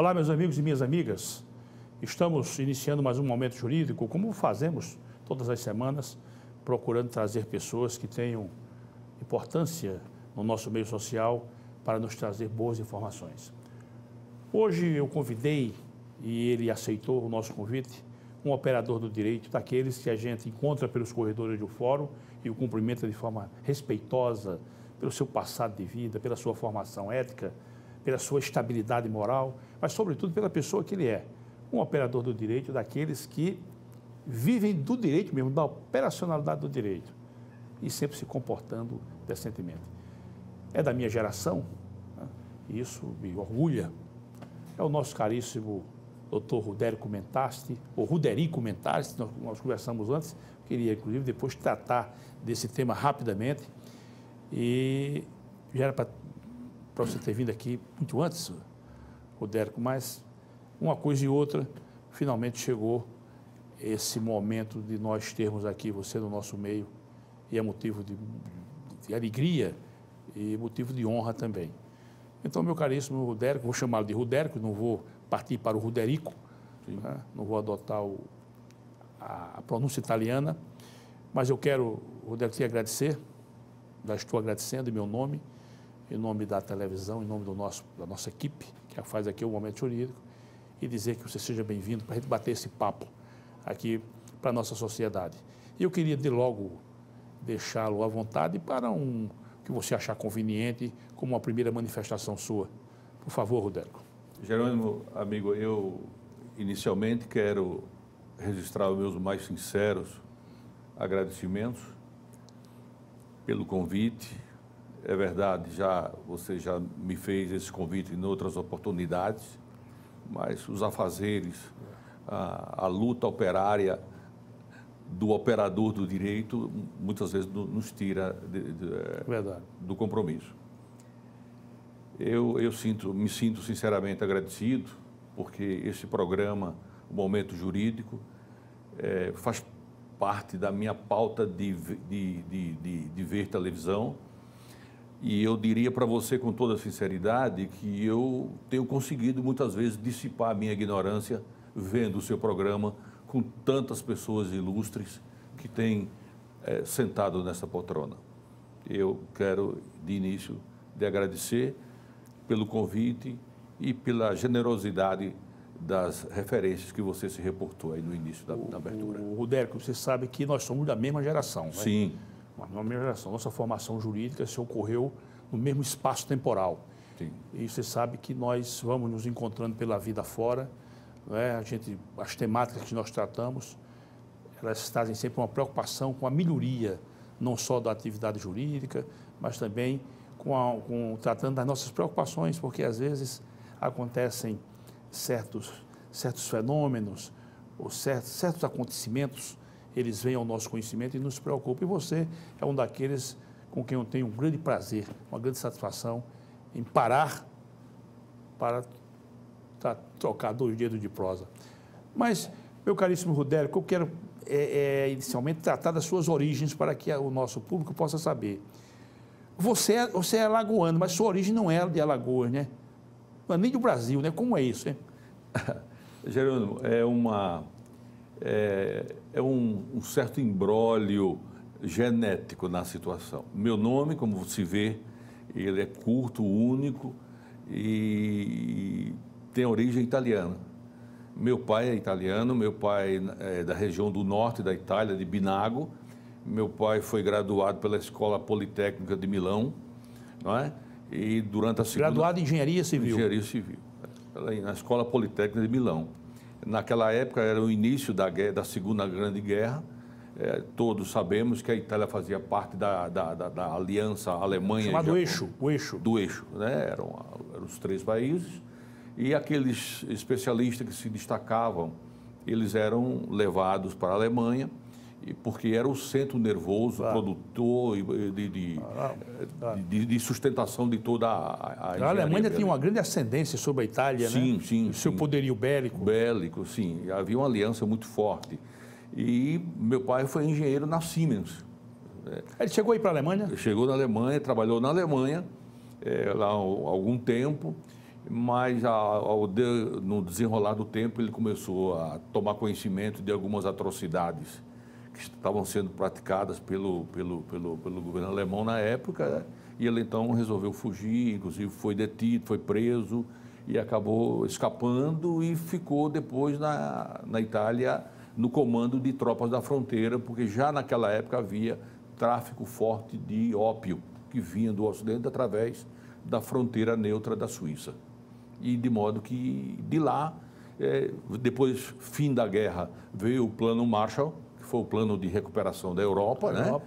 Olá, meus amigos e minhas amigas. Estamos iniciando mais um Momento Jurídico, como fazemos todas as semanas, procurando trazer pessoas que tenham importância no nosso meio social para nos trazer boas informações. Hoje eu convidei, e ele aceitou o nosso convite, um operador do direito, daqueles que a gente encontra pelos corredores do fórum e o cumprimenta de forma respeitosa pelo seu passado de vida, pela sua formação ética, pela sua estabilidade moral, mas, sobretudo, pela pessoa que ele é. Um operador do direito, daqueles que vivem do direito mesmo, da operacionalidade do direito, e sempre se comportando decentemente. É da minha geração, né? E isso me orgulha. É o nosso caríssimo doutor Rudérico Mentasti, ou Ruderico Mentasti, nós conversamos antes, queria, inclusive, depois tratar desse tema rapidamente, e já era para você ter vindo aqui muito antes, Rudérico, mas uma coisa e outra, finalmente chegou esse momento de nós termos aqui você no nosso meio, e é motivo de alegria e motivo de honra também. Então, meu caríssimo Rudérico, vou chamá-lo de Rudérico, não vou partir para o Ruderico, né? Não vou adotar a pronúncia italiana, mas eu quero, Rudérico, te agradecer, já estou agradecendo em meu nome, em nome da televisão, em nome da nossa equipe, que faz aqui o Momento Jurídico, e dizer que você seja bem-vindo para a gente bater esse papo aqui para a nossa sociedade. E eu queria, de logo, deixá-lo à vontade para que você achar conveniente, como uma primeira manifestação sua. Por favor, Rudérico. Jerônimo, amigo, eu inicialmente quero registrar os meus mais sinceros agradecimentos pelo convite. É verdade, você já me fez esse convite em outras oportunidades, mas os afazeres, a luta operária do operador do direito, muitas vezes nos tira do compromisso. Eu me sinto sinceramente agradecido, porque esse programa, o Momento Jurídico, faz parte da minha pauta de ver televisão. E eu diria para você com toda sinceridade que eu tenho conseguido muitas vezes dissipar a minha ignorância vendo o seu programa com tantas pessoas ilustres que têm sentado nessa poltrona. Eu quero, de início, lhe agradecer pelo convite e pela generosidade das referências que você se reportou aí no início da abertura. Rudérico, você sabe que nós somos da mesma geração, né? Sim. Na mesma geração. Nossa formação jurídica se ocorreu no mesmo espaço temporal. Sim. E você sabe que nós vamos nos encontrando pela vida fora, né? As temáticas que nós tratamos, elas trazem sempre uma preocupação com a melhoria, não só da atividade jurídica, mas também tratando das nossas preocupações, porque às vezes acontecem certos fenômenos ou certos acontecimentos, eles vêm ao nosso conhecimento e nos preocupam. E você é um daqueles com quem eu tenho um grande prazer, uma grande satisfação em parar para trocar 2 dedos de prosa. Mas, meu caríssimo Rudérico, eu quero inicialmente tratar das suas origens para que o nosso público possa saber. Você é alagoano, mas sua origem não é de Alagoas, né? Não é nem do Brasil, né? Como é isso, hein? Jerônimo, é um certo imbróglio genético na situação. Meu nome, como se vê, ele é curto, único e tem origem italiana. Meu pai é italiano, meu pai é da região do norte da Itália, de Binago. Meu pai foi graduado pela Escola Politécnica de Milão, não é? E durante a segunda... Graduado em Engenharia Civil. Engenharia Civil, na Escola Politécnica de Milão. Naquela época era o início da Segunda Grande Guerra. Todos sabemos que a Itália fazia parte da aliança Alemanha... Chamado Eixo. O Eixo. Do Eixo, né? Eram os 3 países. E aqueles especialistas que se destacavam, eles eram levados para a Alemanha, porque era o centro nervoso, produtor de sustentação de toda a A Alemanha tinha uma grande ascendência sobre a Itália, sim, né? Sim, o seu poderio bélico. Bélico, sim. Havia uma aliança muito forte. E meu pai foi engenheiro na Siemens. Ele chegou aí para a Alemanha? Chegou na Alemanha, trabalhou na Alemanha lá há algum tempo mas no desenrolar do tempo ele começou a tomar conhecimento de algumas atrocidades que estavam sendo praticadas pelo governo alemão na época, e ele então resolveu fugir, inclusive foi detido, foi preso e acabou escapando e ficou depois na Itália no comando de tropas da fronteira, porque já naquela época havia tráfico forte de ópio que vinha do Ocidente através da fronteira neutra da Suíça. E de modo que de lá, depois, fim da guerra, veio o Plano Marshall, que foi o plano de recuperação da Europa, né?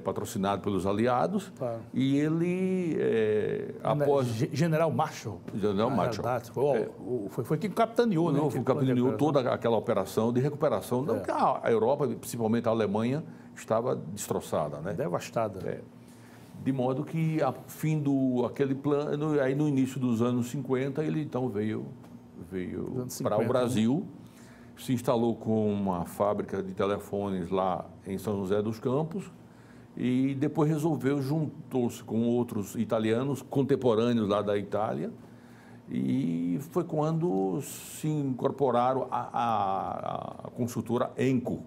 Patrocinado pelos aliados. Claro. E ele, após... General Marshall. General Marshall. Foi quem capitaneou, né? Foi capitaneou toda aquela operação de recuperação. Porque a Europa, principalmente a Alemanha, estava destroçada, né? Devastada. De modo que, a fim aquele plano, aí no início dos anos 50, ele então veio para o Brasil, se instalou com uma fábrica de telefones lá em São José dos Campos e depois juntou-se com outros italianos contemporâneos lá da Itália, e foi quando se incorporaram a construtora Enco,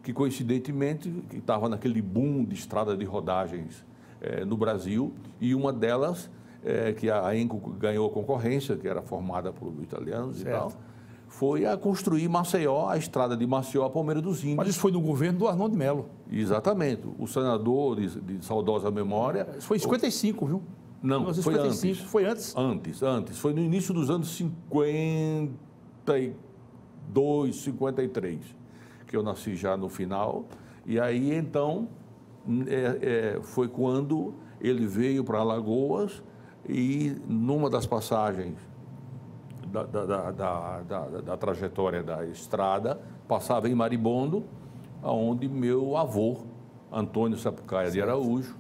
que coincidentemente estava naquele boom de estrada de rodagens no Brasil, e uma delas, que a Enco ganhou a concorrência, que era formada por italianos, certo, e tal, foi a construir Maceió, a estrada de Maceió a Palmeira dos Índios. Mas isso foi no governo do Arnoldo Melo. Exatamente. O senador de saudosa memória... Isso foi em 55, viu? Não, foi antes. Foi antes? Antes. Foi no início dos anos 52, 53, que eu nasci já no final. E aí, então, foi quando ele veio para Alagoas e, numa das passagens da trajetória da estrada, passava em Maribondo, onde meu avô, Antônio Sapucaia de Araújo,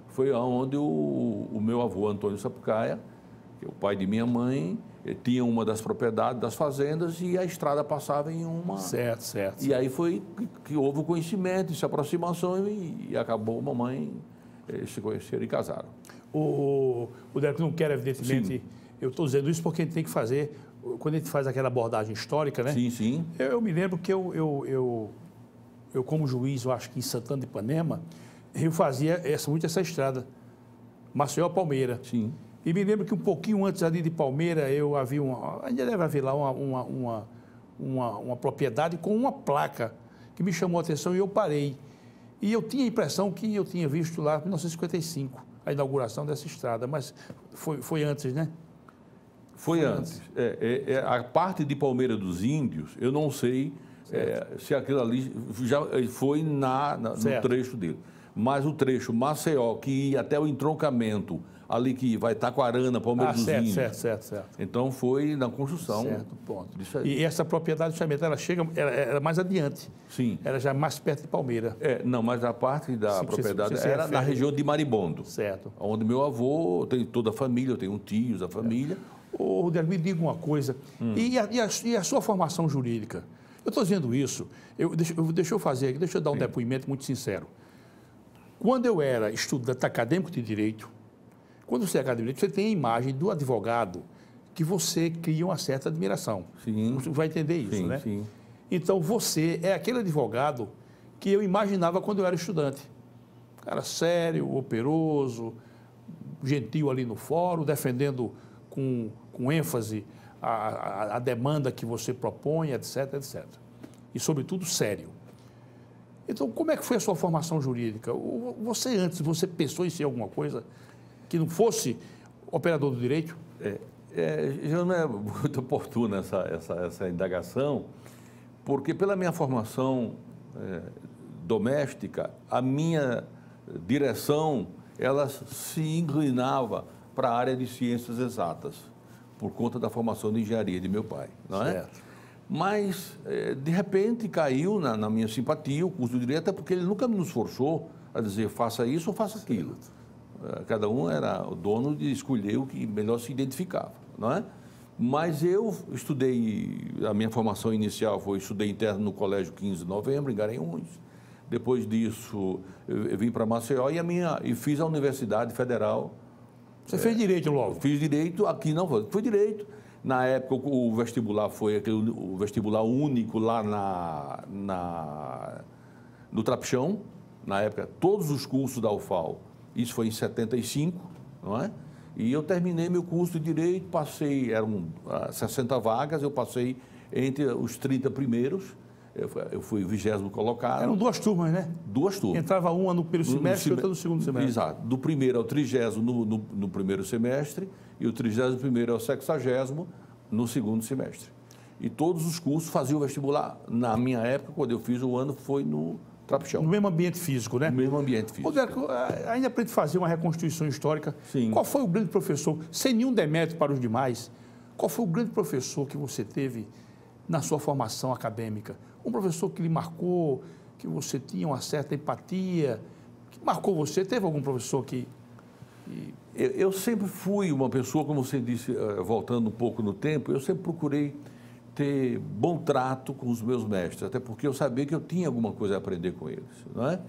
foi onde o meu avô, Antônio Sapucaia, que é o pai de minha mãe, tinha uma das propriedades das fazendas e a estrada passava em uma... Certo. E aí foi que houve o conhecimento, essa aproximação, e acabou a mamãe se conhecerem e casaram. O Décio não quer, evidentemente... Sim. Eu estou dizendo isso porque a gente tem que fazer, quando a gente faz aquela abordagem histórica, né? Sim. Eu me lembro que eu como juiz, eu acho que em Santana de Ipanema, eu fazia muito essa estrada, Maceió-Palmeira. Sim. E me lembro que um pouquinho antes ali de Palmeira, ainda deve haver lá uma propriedade com uma placa que me chamou a atenção e eu parei. E eu tinha a impressão que eu tinha visto lá em 1955, a inauguração dessa estrada, mas foi antes, né? Foi antes. A parte de Palmeira dos Índios, eu não sei se aquilo ali já foi no trecho dele. Mas o trecho Maceió, que ia até o entroncamento, ali que vai Taquarana, Palmeira dos Índios. Certo. Então foi na construção. Certo, ponto. Disso aí. E essa propriedade, justamente, ela era mais adiante. Sim. Era já mais perto de Palmeira. Não, mas a parte da propriedade era na região de Maribondo. Certo. Onde meu avô tem toda a família, eu tenho tios, a família. Ô, Rodrigo, me diga uma coisa. E a sua formação jurídica? Eu estou dizendo isso, deixa eu dar um depoimento muito sincero. Quando eu era estudante acadêmico de Direito, quando você é acadêmico de Direito, você tem a imagem do advogado que você cria uma certa admiração. Sim. Você vai entender isso, né? Sim. Então, você é aquele advogado que eu imaginava quando eu era estudante. Cara sério, operoso, gentil ali no fórum, defendendo com ênfase a demanda que você propõe, etc. E, sobretudo, sério. Então, como é que foi a sua formação jurídica? Você pensou em ser alguma coisa que não fosse operador do direito? Já não é muito oportuna essa indagação, porque pela minha formação doméstica, a minha direção, ela se inclinava para a área de ciências exatas, por conta da formação de engenharia de meu pai, não é? Certo. Mas, de repente, caiu na minha simpatia o curso de Direito, até porque ele nunca nos forçou a dizer faça isso ou faça aquilo. Cada um era o dono de escolher o que melhor se identificava, não é? Mas eu estudei, a minha formação inicial estudei interno no Colégio 15 de Novembro, em Garanhuns. Depois disso, eu vim para Maceió e fiz a Universidade Federal Você fez direito logo? Fiz direito, aqui não foi direito. Na época, o vestibular foi o vestibular único lá no Trapichão. Na época, todos os cursos da UFAL. Isso foi em 75, não é? E eu terminei meu curso de Direito, passei, eram 60 vagas, eu passei entre os 30 primeiros. Eu fui o 20º colocado. Eram 2 turmas, né? 2 turmas. Entrava uma no primeiro semestre e outra no segundo semestre. Exato. Do primeiro ao 30º no primeiro semestre e o 31º ao 60º no segundo semestre. E todos os cursos faziam vestibular. Na minha época, quando eu fiz o ano, foi no Trapichão. No mesmo ambiente físico, né? No mesmo ambiente físico. Roberto, ainda para a gente fazer uma reconstituição histórica, Sim. Qual foi o grande professor, sem nenhum demérito para os demais, qual foi o grande professor que você teve na sua formação acadêmica? Um professor que lhe marcou, que você tinha uma certa empatia, que marcou você? Teve algum professor que... Eu sempre fui uma pessoa, como você disse, voltando um pouco no tempo, eu sempre procurei ter bom trato com os meus mestres, até porque eu sabia que eu tinha alguma coisa a aprender com eles, não é?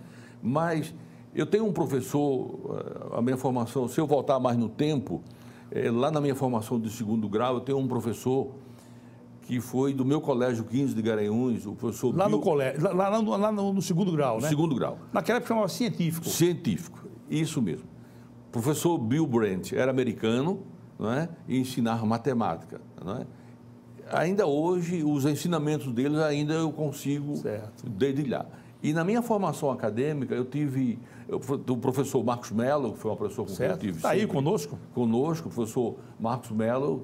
Mas eu tenho um professor, a minha formação, se eu voltar mais no tempo, lá na minha formação de 2º grau, eu tenho um professor que foi do meu colégio 15 de Garanhuns, o professor Lá Bill, no colégio, lá no 2º grau, né? 2º grau. Naquela época chamava científico. Científico, isso mesmo. O professor Bill Brandt era americano, não é? E ensinava matemática, não é? Ainda hoje, os ensinamentos deles ainda eu consigo dedilhar. E na minha formação acadêmica, eu tive o professor Marcos Mello, que foi uma pessoa com quem eu tive. Está aí conosco? Conosco, o professor Marcos Mello,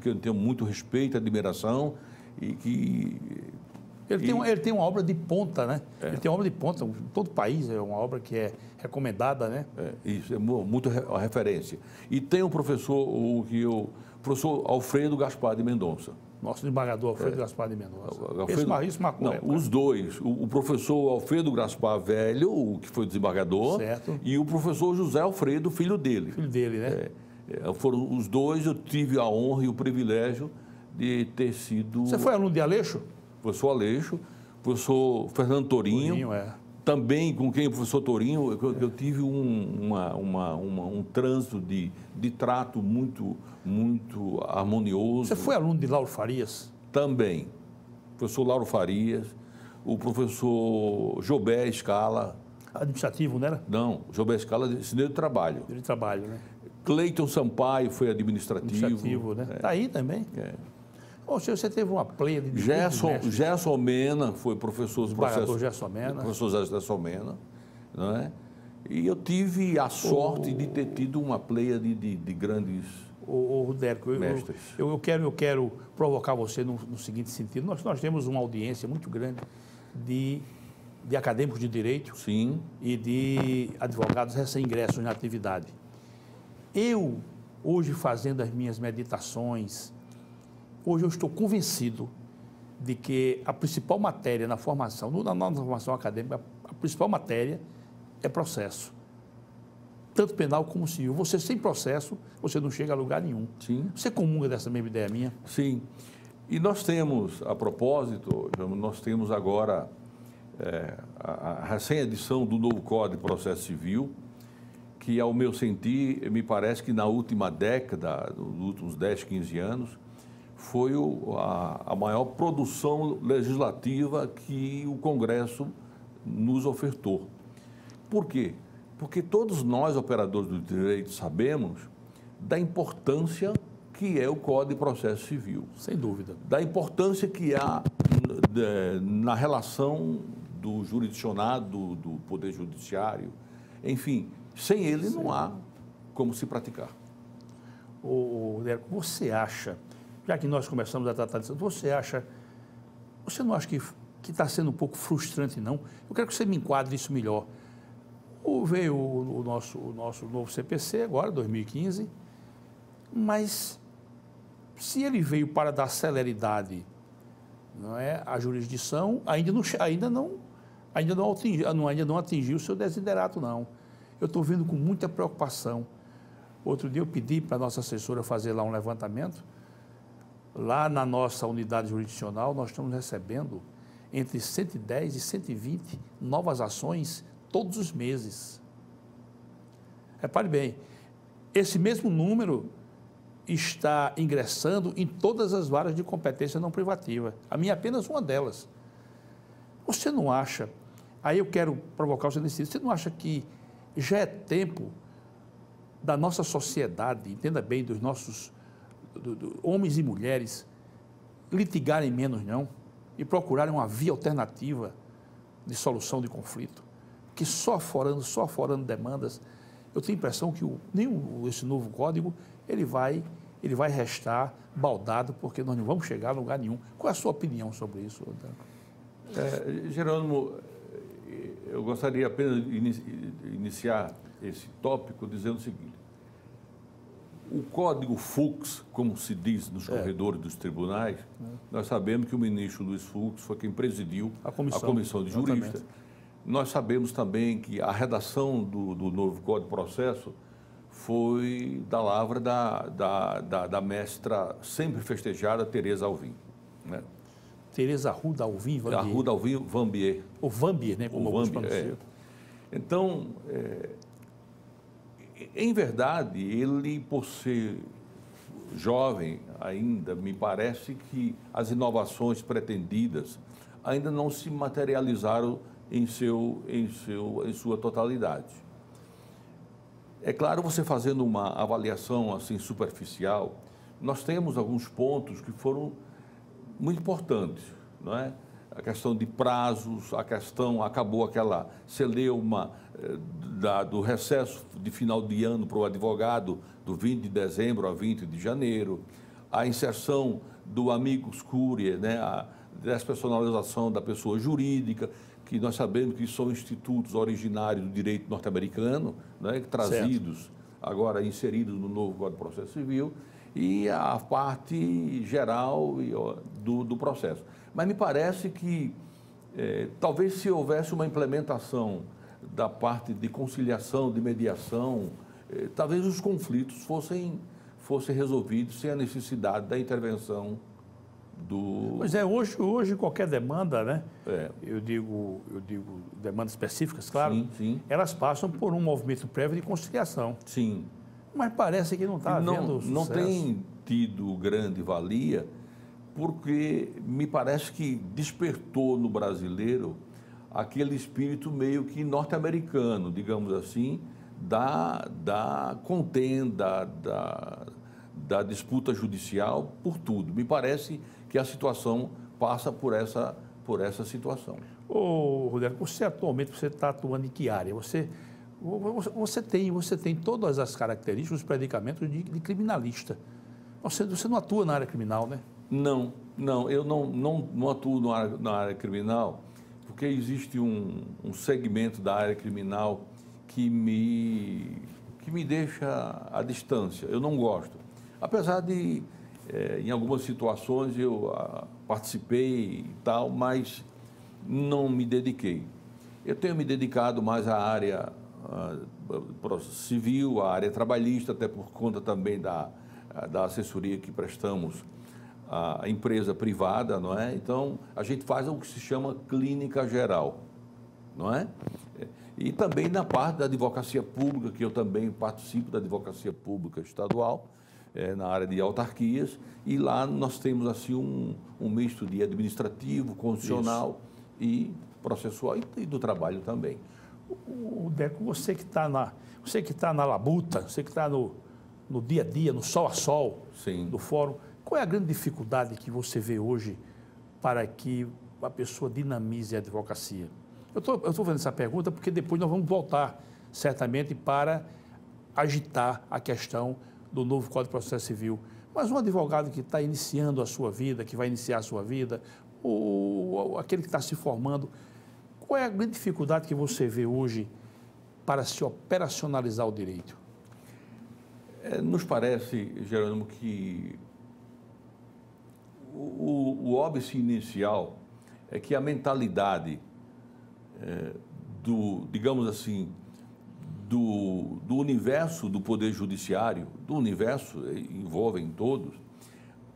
que eu tenho muito respeito, admiração, e que... Ele tem uma obra de ponta, né? Ele tem uma obra de ponta, em todo o país, é uma obra que é recomendada, né? Isso, é muito a referência. E tem o professor Alfredo Gaspar de Mendonça. Nosso desembargador Alfredo Gaspar de Mendonça. Isso marcou. Não, os dois. O professor Alfredo Gaspar Velho, o que foi desembargador, certo. E o professor José Alfredo, filho dele. Filho dele, né? Foram os dois, eu tive a honra e o privilégio de ter sido... Você foi aluno de Aleixo? Professor Aleixo, professor Fernando Torinho, também com quem o professor Torinho, eu tive um trânsito de trato muito harmonioso. Você foi aluno de Lauro Farias? Também. Professor Lauro Farias, o professor Jobé Scala. Administrativo, não era? Não, Jobé Scala, Direito de Trabalho. Direito de Trabalho, né? Cleiton Sampaio foi administrativo. Administrativo, né? Está aí também. Você teve uma pleia de... Gerson Mena foi professor do processo. Gerson Mena. Professor Gerson Mena, não é? E eu tive a sorte de ter tido uma pleia de grandes mestres. Eu quero provocar você no seguinte sentido. Nós temos uma audiência muito grande de acadêmicos de direito. Sim. E de advogados recém-ingressos na atividade. Eu, hoje, fazendo as minhas meditações, hoje eu estou convencido de que a principal matéria na formação, na nossa formação acadêmica, a principal matéria é processo. Tanto penal como civil. Você sem processo, você não chega a lugar nenhum. Sim. Você comunga dessa mesma ideia minha? Sim. E nós temos, a propósito, nós temos agora a recém-edição do novo Código de Processo Civil, que, ao meu sentir, me parece que na última década, nos últimos 10, 15 anos, foi a maior produção legislativa que o Congresso nos ofertou. Por quê? Porque todos nós, operadores do direito, sabemos da importância que é o Código de Processo Civil. Sem dúvida. Da importância que há na relação do jurisdicionado, do Poder Judiciário. Enfim, sem ele não há como se praticar. Deco, você acha, já que nós começamos a tratar disso, você não acha que está sendo um pouco frustrante, não? Eu quero que você me enquadre isso melhor. Veio o nosso novo CPC agora, 2015, mas se ele veio para dar celeridade, não é, à jurisdição, ainda não atingiu o seu desiderato, não. Eu estou vendo com muita preocupação. Outro dia eu pedi para a nossa assessora fazer lá um levantamento. Lá na nossa unidade jurisdicional, nós estamos recebendo entre 110 e 120 novas ações todos os meses. Repare bem, esse mesmo número está ingressando em todas as varas de competência não privativa. A minha é apenas uma delas. Você não acha, aí eu quero provocar o senhor nesse sentido, você não acha que já é tempo da nossa sociedade, entenda bem, dos nossos homens e mulheres, litigarem menos, não, e procurarem uma via alternativa de solução de conflito, que só aforando demandas, eu tenho a impressão que esse novo código, ele vai restar baldado, porque nós não vamos chegar a lugar nenhum. Qual é a sua opinião sobre isso, Jerônimo, eu gostaria apenas de iniciar esse tópico dizendo o seguinte: o código Fux, como se diz nos corredores dos tribunais, nós sabemos que o ministro Luiz Fux foi quem presidiu a comissão de juristas. Nós sabemos também que a redação do novo Código de Processo foi da lavra da mestra sempre festejada Teresa Alvim. Né? Teresa Arruda Alvim Vanbier. Arruda Alvim Vanbier. O Vanbier, né? Como alguns pronunciam. Então, em verdade, ele, por ser jovem ainda, me parece que as inovações pretendidas ainda não se materializaram em sua totalidade. É claro, você fazendo uma avaliação assim superficial, nós temos alguns pontos que foram muito importantes, não é? A questão de prazos, acabou aquela celeuma do recesso de final de ano para o advogado, do 20 de dezembro a 20 de janeiro, a inserção do amicus curiae, né? A despersonalização da pessoa jurídica, que nós sabemos que são institutos originários do direito norte-americano, né? Trazidos, agora inseridos no novo Código de Processo Civil, e a parte geral do processo. Mas me parece que talvez se houvesse uma implementação da parte de conciliação, de mediação, talvez os conflitos fossem resolvidos sem a necessidade da intervenção do... Pois é, hoje qualquer demanda, né? Eu digo demandas específicas, claro, sim. Elas passam por um movimento prévio de conciliação. Sim. Mas parece que não está havendo sucesso. Não tem tido grande valia, porque me parece que despertou no brasileiro aquele espírito meio que norte-americano, digamos assim, da contenda, da disputa judicial por tudo. Me parece que a situação passa por essa situação. Ô, Rodrigo, você atualmente está atuando em que área? Você tem todas as características, os predicamentos de criminalista. Você não atua na área criminal, né? Não, eu não atuo na área criminal, porque existe um segmento da área criminal que me deixa à distância. Eu não gosto. Apesar de, em algumas situações, eu participei e tal, mas não me dediquei. Eu tenho me dedicado mais à área civil, à área trabalhista, até por conta também da assessoria que prestamos à empresa privada, não é? Então, a gente faz o que se chama clínica geral, não é? E também na parte da advocacia pública, que eu também participo da advocacia pública estadual, na área de autarquias, e lá nós temos assim um misto de administrativo, constitucional e processual e do trabalho também. O Deco, você que está na labuta, você que está no dia a dia, no sol a sol do fórum, qual é a grande dificuldade que você vê hoje para que a pessoa dinamize a advocacia? Eu estou fazendo essa pergunta porque depois nós vamos voltar, certamente, para agitar a questão do novo Código de Processo Civil. Mas um advogado que está iniciando a sua vida, que vai iniciar a sua vida, ou aquele que está se formando, qual é a grande dificuldade que você vê hoje para se operacionalizar o direito? Nos parece, Jerônimo, que o óbice inicial é que a mentalidade digamos assim, do universo do Poder Judiciário, do universo, envolvem todos,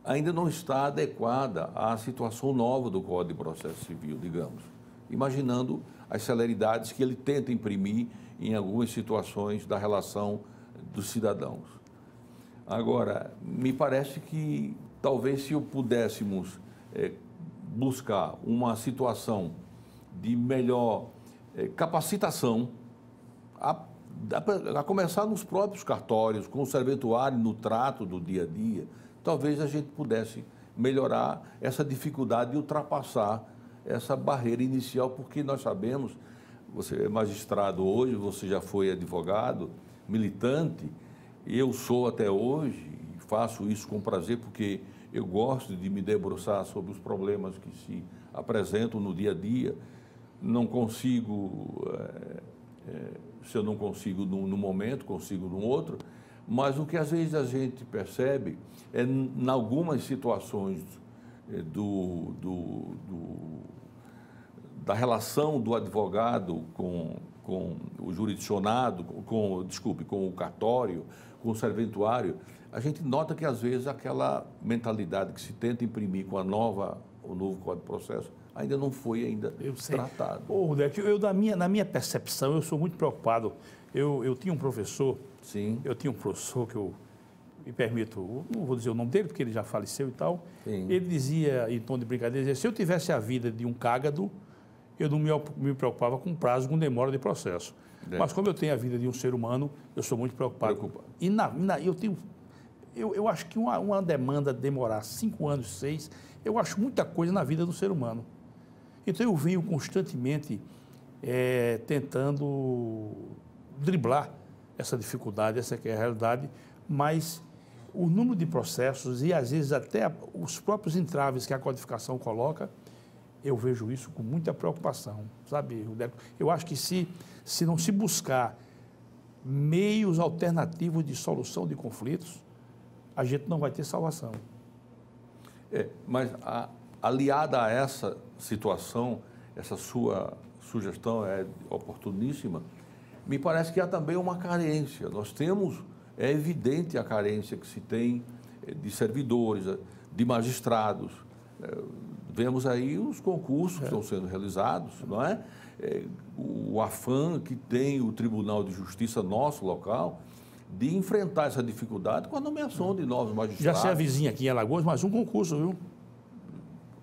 ainda não está adequada à situação nova do Código de Processo Civil, digamos, imaginando as celeridades que ele tenta imprimir em algumas situações da relação dos cidadãos. Agora, me parece que talvez se pudéssemos buscar uma situação de melhor capacitação, a começar nos próprios cartórios, com o serventuário, no trato do dia a dia, talvez a gente pudesse melhorar essa dificuldade de ultrapassar essa barreira inicial, porque nós sabemos, você é magistrado hoje, você já foi advogado, militante, eu sou até hoje, e faço isso com prazer, porque eu gosto de me debruçar sobre os problemas que se apresentam no dia a dia. Não consigo, se eu não consigo num momento, consigo num outro, mas o que às vezes a gente percebe é, em algumas situações da relação do advogado com o jurisdicionado, com o cartório, com o serventuário, a gente nota que às vezes aquela mentalidade que se tenta imprimir com o novo Código de Processo ainda não foi tratado. Rodeco, na minha percepção, eu sou muito preocupado. Eu tinha um professor, Sim. Eu tinha um professor que eu me permito, não vou dizer o nome dele, porque ele já faleceu e tal. Sim. Ele dizia, em tom de brincadeira, se eu tivesse a vida de um cágado, eu não me preocupava com prazo, com demora de processo. Mas como eu tenho a vida de um ser humano, eu sou muito preocupado. E eu acho que uma demanda demorar 5 anos, 6, eu acho muita coisa na vida do ser humano. Então eu venho constantemente tentando driblar essa dificuldade, essa que é a realidade, mas o número de processos e às vezes até os próprios entraves que a codificação coloca, eu vejo isso com muita preocupação, sabe, Rodeco? Eu acho que se não se buscar meios alternativos de solução de conflitos, a gente não vai ter salvação. Mas aliada a essa situação, essa sua sugestão é oportuníssima, me parece que há também uma carência. Nós temos, é evidente a carência que se tem de servidores, de magistrados. Vemos aí os concursos que estão sendo realizados, não é? O afã que tem o Tribunal de Justiça nosso local de enfrentar essa dificuldade com a nomeação de novos magistrados. Já se avizinha aqui em Alagoas mais um concurso, viu?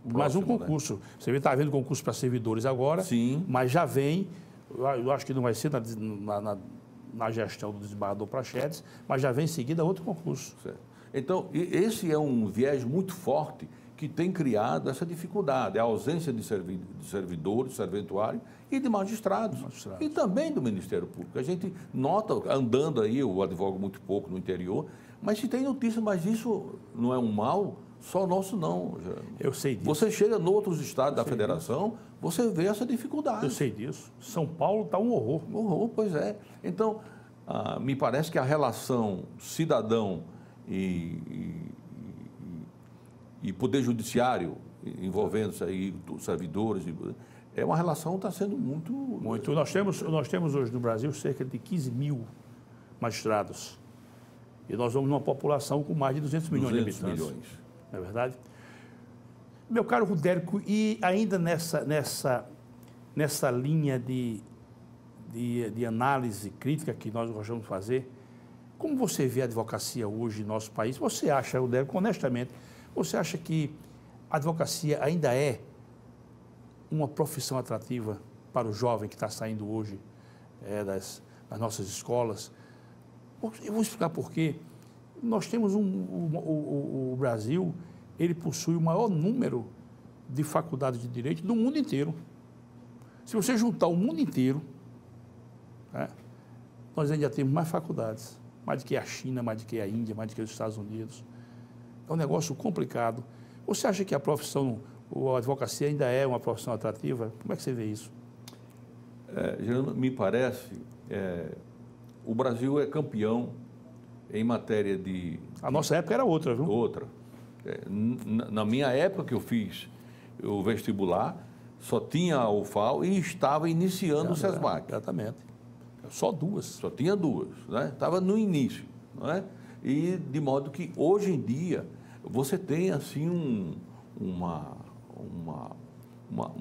Mais um concurso. Né? Você está vendo concurso para servidores agora, Sim. Mas já vem, eu acho que não vai ser na gestão do desembargador Praxedes, mas já vem em seguida outro concurso. Certo. Então, esse é um viés muito forte que tem criado essa dificuldade, a ausência de servidores, serventuário e de magistrados. E também do Ministério Público. A gente nota, andando aí, eu advogo muito pouco no interior, mas se tem notícia, mas isso não é um mal só nosso, não. Eu sei disso. Você chega em outros estados da federação, você vê essa dificuldade. Eu sei disso. São Paulo está um horror. Um horror, pois é. Então, me parece que a relação cidadão e poder judiciário, envolvendo-se aí servidores, é uma relação que está sendo muito... Nós temos hoje no Brasil cerca de 15 mil magistrados. E nós vamos numa população com mais de 200 milhões de habitantes. Não é verdade? Meu caro Rodérico, e ainda nessa linha de análise crítica que nós gostamos de fazer, como você vê a advocacia hoje no nosso país? Você acha, Rodérico, honestamente, você acha que a advocacia ainda é uma profissão atrativa para o jovem que está saindo hoje das nossas escolas? Eu vou explicar por quê. Nós temos o Brasil, ele possui o maior número de faculdades de direito do mundo inteiro. Se você juntar o mundo inteiro, nós ainda temos mais faculdades, mais do que a China, mais do que a Índia, mais do que os Estados Unidos. É um negócio complicado. Você acha que a profissão, a advocacia ainda é uma profissão atrativa? Como é que você vê isso? Me parece, o Brasil é campeão em matéria de... A nossa época era outra, viu? Outra. Na minha época que eu fiz o vestibular, só tinha a UFAL e estava iniciando o SESMAC. Exatamente. Só duas. Só tinha duas, né? Estava no início, não é? E de modo que hoje em dia você tem assim uma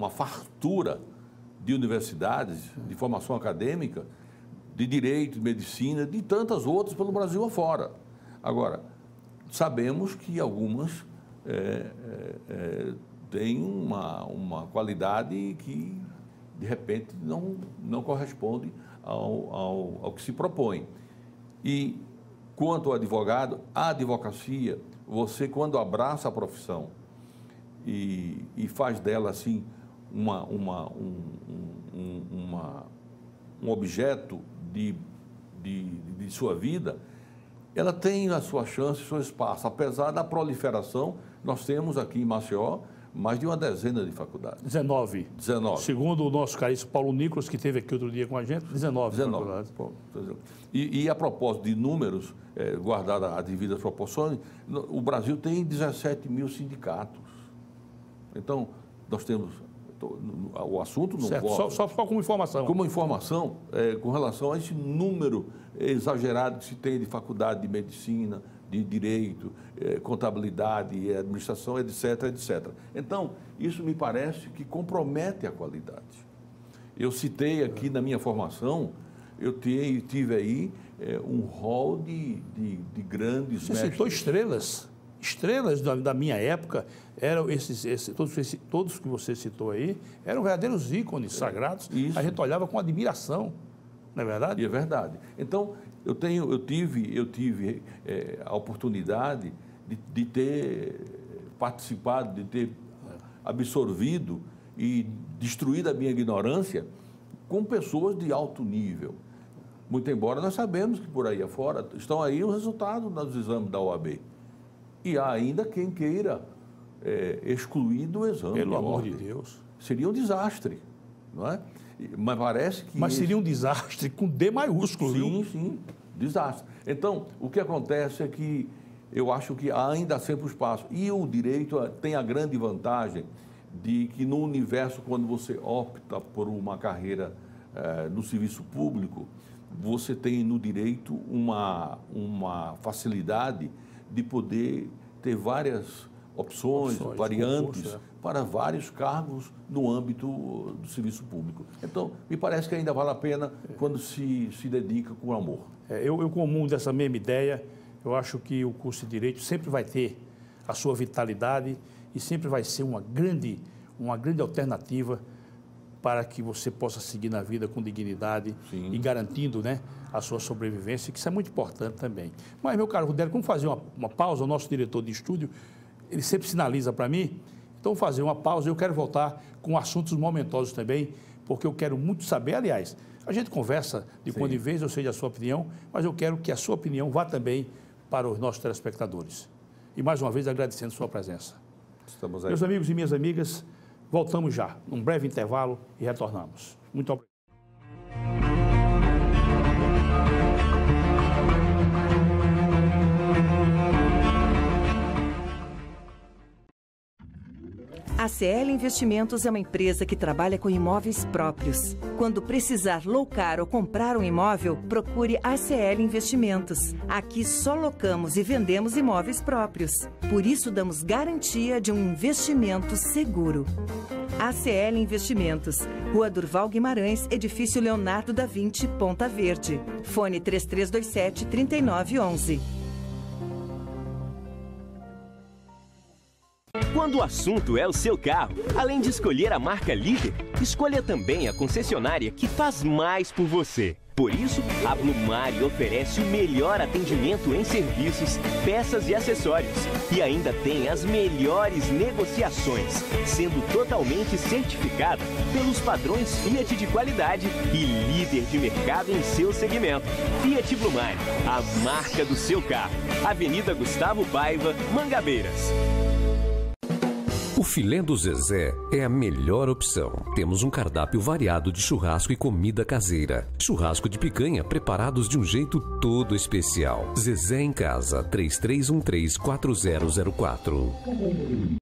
fartura de universidades, de formação acadêmica, de direito, de medicina, de tantas outras pelo Brasil afora. Agora, sabemos que algumas têm uma qualidade que, de repente, não corresponde ao que se propõe. E, quanto ao advogado, a advocacia, você, quando abraça a profissão e faz dela, assim, um objeto de sua vida, ela tem a sua chance, o seu espaço. Apesar da proliferação, nós temos aqui em Maceió mais de uma dezena de faculdades. 19. Segundo o nosso caríssimo Paulo Nicolas, que esteve aqui outro dia com a gente, 19 faculdades. E a propósito de números, guardadas as devidas proporções, o Brasil tem 17 mil sindicatos. Então, nós temos... O assunto não pode... Só como informação. Como informação, com relação a esse número exagerado que se tem de faculdade de medicina, de direito, contabilidade, administração, etc, etc. Então, isso me parece que compromete a qualidade. Eu citei aqui na minha formação, eu tive aí um rol de grandes mestres. Você citou estrelas. Estrelas da minha época, eram todos que você citou aí, eram verdadeiros ícones sagrados. Isso. A gente olhava com admiração, não é verdade? E é verdade. Então, eu tive a oportunidade de ter participado, de ter absorvido e destruído a minha ignorância com pessoas de alto nível. Muito embora nós sabemos que por aí afora estão aí os resultados dos exames da OAB. E há ainda quem queira excluir do exame. Pelo amor de Deus. Seria um desastre, não é? Mas parece que... Mas seria um desastre com D maiúsculo, sim, viu? Sim, desastre. Então, o que acontece é que eu acho que há ainda sempre o espaço. E o direito tem a grande vantagem de que no universo, quando você opta por uma carreira no serviço público, você tem no direito uma facilidade de poder ter várias opções variantes, concurso, para vários cargos no âmbito do serviço público. Então, me parece que ainda vale a pena quando se dedica com amor. Eu comungo dessa mesma ideia. Eu acho que o curso de Direito sempre vai ter a sua vitalidade e sempre vai ser uma grande alternativa para que você possa seguir na vida com dignidade. Sim. E garantindo, né, a sua sobrevivência, que isso é muito importante também. Mas, meu caro Rudélio, vamos fazer uma pausa. O nosso diretor de estúdio, ele sempre sinaliza para mim. Então, vamos fazer uma pausa. Eu quero voltar com assuntos momentosos também, porque eu quero muito saber. Aliás, a gente conversa de quando em vez, eu sei da sua opinião, mas eu quero que a sua opinião vá também para os nossos telespectadores. E, mais uma vez, agradecendo a sua presença. Estamos aí. Meus amigos e minhas amigas, voltamos já, num breve intervalo e retornamos. Muito obrigado. A ACL Investimentos é uma empresa que trabalha com imóveis próprios. Quando precisar locar ou comprar um imóvel, procure a ACL Investimentos. Aqui só locamos e vendemos imóveis próprios. Por isso, damos garantia de um investimento seguro. ACL Investimentos, Rua Durval Guimarães, Edifício Leonardo da Vinci, Ponta Verde. Fone 3327-3911. Quando o assunto é o seu carro, além de escolher a marca líder, escolha também a concessionária que faz mais por você. Por isso, a Blumari oferece o melhor atendimento em serviços, peças e acessórios. E ainda tem as melhores negociações, sendo totalmente certificada pelos padrões Fiat de qualidade e líder de mercado em seu segmento. Fiat Blumari, a marca do seu carro. Avenida Gustavo Paiva, Mangabeiras. O filé do Zezé é a melhor opção. Temos um cardápio variado de churrasco e comida caseira. Churrasco de picanha preparados de um jeito todo especial. Zezé em Casa, 3313-4004.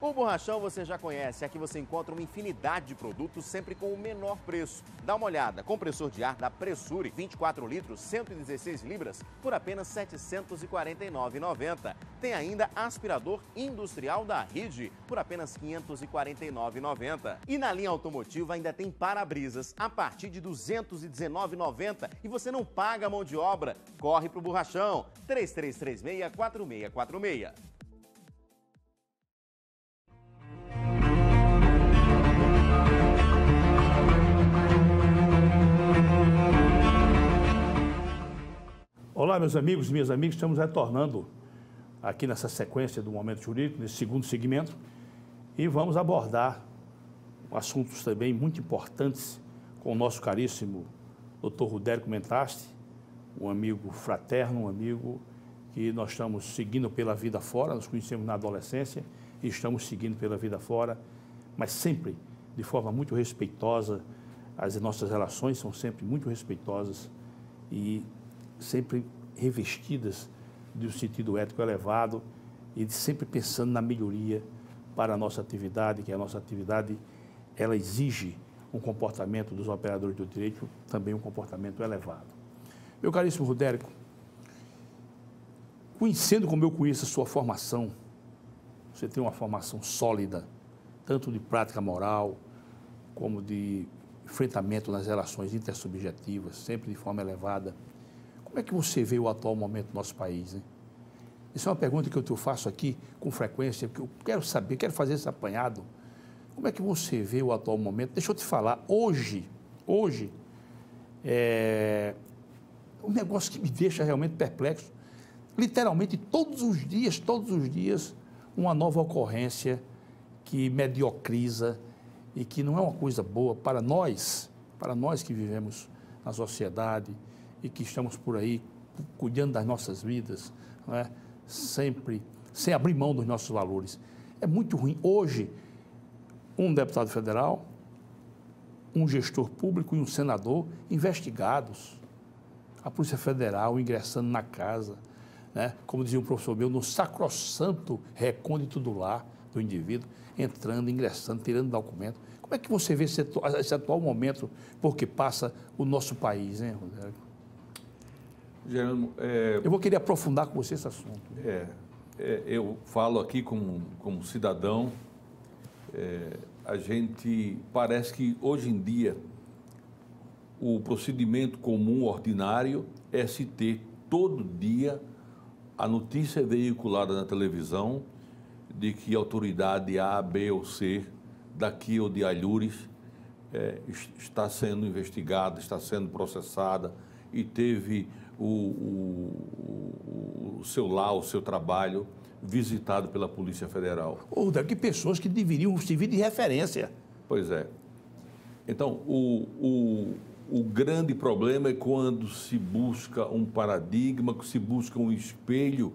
O Borrachão você já conhece. Aqui você encontra uma infinidade de produtos sempre com o menor preço. Dá uma olhada. Compressor de ar da Pressure, 24 litros, 116 libras, por apenas R$ 749,90. Tem ainda aspirador industrial da Ride, por apenas R$ 549,90. E na linha automotiva ainda tem para-brisas a partir de R$ 219,90 e você não paga a mão de obra. Corre pro Borrachão, 3336-4646. Olá, meus amigos e minhas amigas, estamos retornando aqui nessa sequência do Momento Jurídico, nesse segundo segmento, e vamos abordar assuntos também muito importantes com o nosso caríssimo Dr. Rudérico Mentasti, um amigo fraterno, um amigo que nós estamos seguindo pela vida fora, nos conhecemos na adolescência e estamos seguindo pela vida fora, mas sempre de forma muito respeitosa. As nossas relações são sempre muito respeitosas e sempre revestidas de um sentido ético elevado e sempre pensando na melhoria para a nossa atividade, que a nossa atividade ela exige um comportamento dos operadores do direito, também um comportamento elevado. Meu caríssimo Rudérico, conhecendo como eu conheço a sua formação, você tem uma formação sólida, tanto de prática moral, como de enfrentamento nas relações intersubjetivas, sempre de forma elevada. Como é que você vê o atual momento do nosso país, hein? Isso é uma pergunta que eu te faço aqui com frequência, porque eu quero saber, quero fazer esse apanhado. Como é que você vê o atual momento? Deixa eu te falar, hoje é um negócio que me deixa realmente perplexo. Literalmente, todos os dias, uma nova ocorrência que mediocriza e que não é uma coisa boa para nós que vivemos na sociedade e que estamos por aí cuidando das nossas vidas, não é? Sempre sem abrir mão dos nossos valores. É muito ruim. Hoje, um deputado federal, um gestor público e um senador investigados. A Polícia Federal ingressando na casa, né? Como dizia um professor meu, no sacrossanto recôndito do lar do indivíduo, entrando, ingressando, tirando documento. Como é que você vê esse atual momento por que passa o nosso país, hein, Rodrigo? Jerônimo, eu vou querer aprofundar com você esse assunto. Eu falo aqui como cidadão, a gente parece que hoje em dia o procedimento comum, ordinário, é se ter todo dia a notícia veiculada na televisão de que a autoridade A, B ou C, daqui ou de Alhures, está sendo investigada, está sendo processada e teve o seu trabalho visitado pela Polícia Federal. Que pessoas que deveriam servir de referência. Pois é. Então, o grande problema é quando se busca um paradigma, que se busca um espelho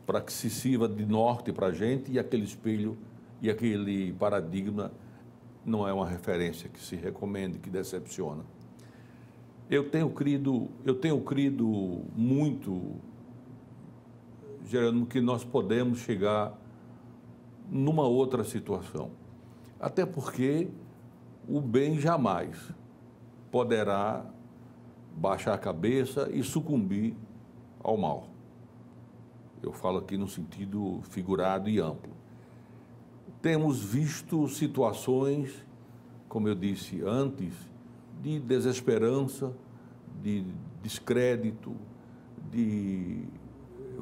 para que se sirva de norte para a gente, e aquele espelho e aquele paradigma não é uma referência que se recomende, que decepciona. Eu tenho crido muito, Jerônimo, que nós podemos chegar numa outra situação. Até porque o bem jamais poderá baixar a cabeça e sucumbir ao mal. Eu falo aqui no sentido figurado e amplo. Temos visto situações, como eu disse antes, de desesperança, de descrédito, de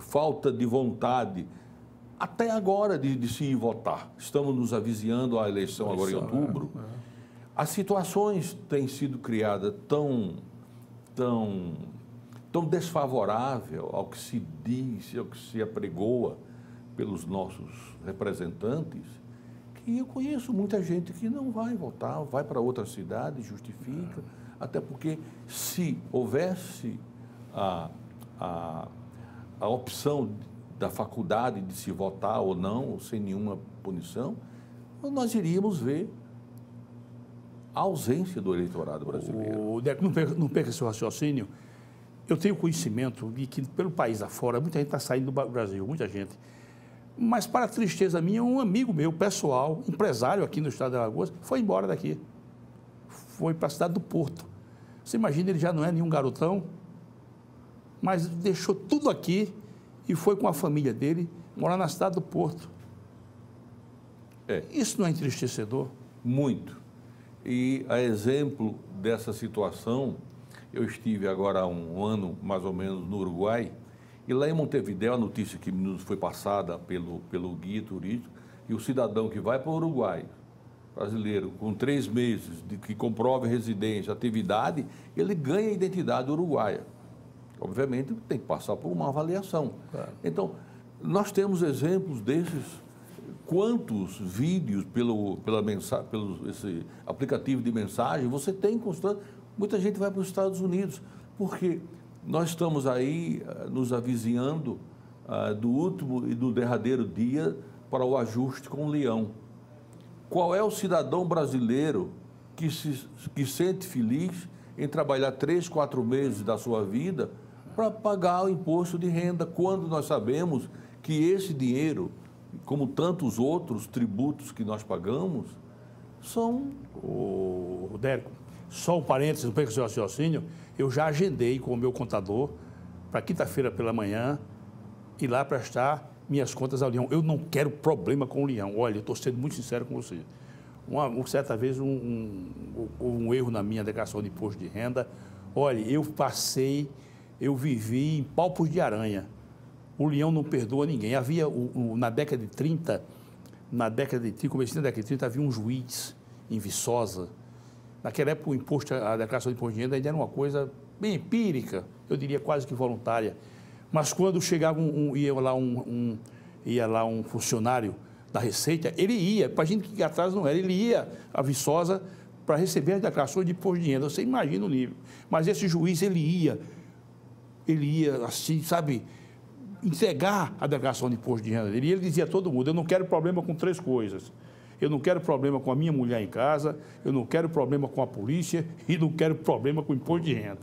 falta de vontade, até agora de se ir votar. Estamos nos avizinhando à eleição agora em outubro. As situações têm sido criadas tão desfavorável ao que se diz, ao que se apregoa pelos nossos representantes, que eu conheço muita gente que não vai votar, vai para outra cidade, justifica, até porque se houvesse a opção da faculdade de se votar ou não, sem nenhuma punição, nós iríamos ver a ausência do eleitorado brasileiro. Não perca seu raciocínio. Eu tenho conhecimento de que pelo país afora, muita gente está saindo do Brasil, muita gente. Mas, para a tristeza minha, um amigo meu, pessoal, empresário aqui no estado de Alagoas, foi embora daqui. Foi para a cidade do Porto. Você imagina, ele já não é nenhum garotão, mas deixou tudo aqui e foi com a família dele morar na cidade do Porto. Isso não é entristecedor? Muito. E a exemplo dessa situação, eu estive agora há um ano, mais ou menos, no Uruguai, e lá em Montevidéu, a notícia que nos foi passada pelo guia turístico, e o cidadão que vai para o Uruguai, brasileiro, com 3 meses, de que comprove residência, atividade, ele ganha a identidade uruguaia. Obviamente, tem que passar por uma avaliação. Claro. Então, nós temos exemplos desses. Quantos vídeos pelo esse aplicativo de mensagem você tem constante? Muita gente vai para os Estados Unidos, porque nós estamos aí nos avizinhando do último e do derradeiro dia para o ajuste com o leão. Qual é o cidadão brasileiro que sente feliz em trabalhar 3, 4 meses da sua vida para pagar o imposto de renda, quando nós sabemos que esse dinheiro, como tantos outros tributos que nós pagamos, são... Dérico, só um parênteses, não perca o seu raciocínio, eu já agendei com o meu contador para quinta-feira pela manhã ir lá prestar minhas contas ao Leão. Eu não quero problema com o Leão. Olha, eu estou sendo muito sincero com você. Uma certa vez, um erro na minha declaração de imposto de renda. Olha, eu vivi em palpos de aranha. O Leão não perdoa ninguém. Havia, na década de 30, comecinho da década de 30, havia um juiz em Viçosa. Naquela época, a declaração de imposto de renda ainda era uma coisa bem empírica, eu diria quase que voluntária. Mas quando chegava ia lá um funcionário da Receita, ele ia, para a gente que atrás não era, ele ia a Viçosa para receber as declarações de imposto de renda. Você imagina o nível. Mas esse juiz, ele ia assim, sabe, entregar a declaração de imposto de renda dele. E ele dizia a todo mundo: eu não quero problema com 3 coisas. Eu não quero problema com a minha mulher em casa, eu não quero problema com a polícia e não quero problema com o imposto de renda.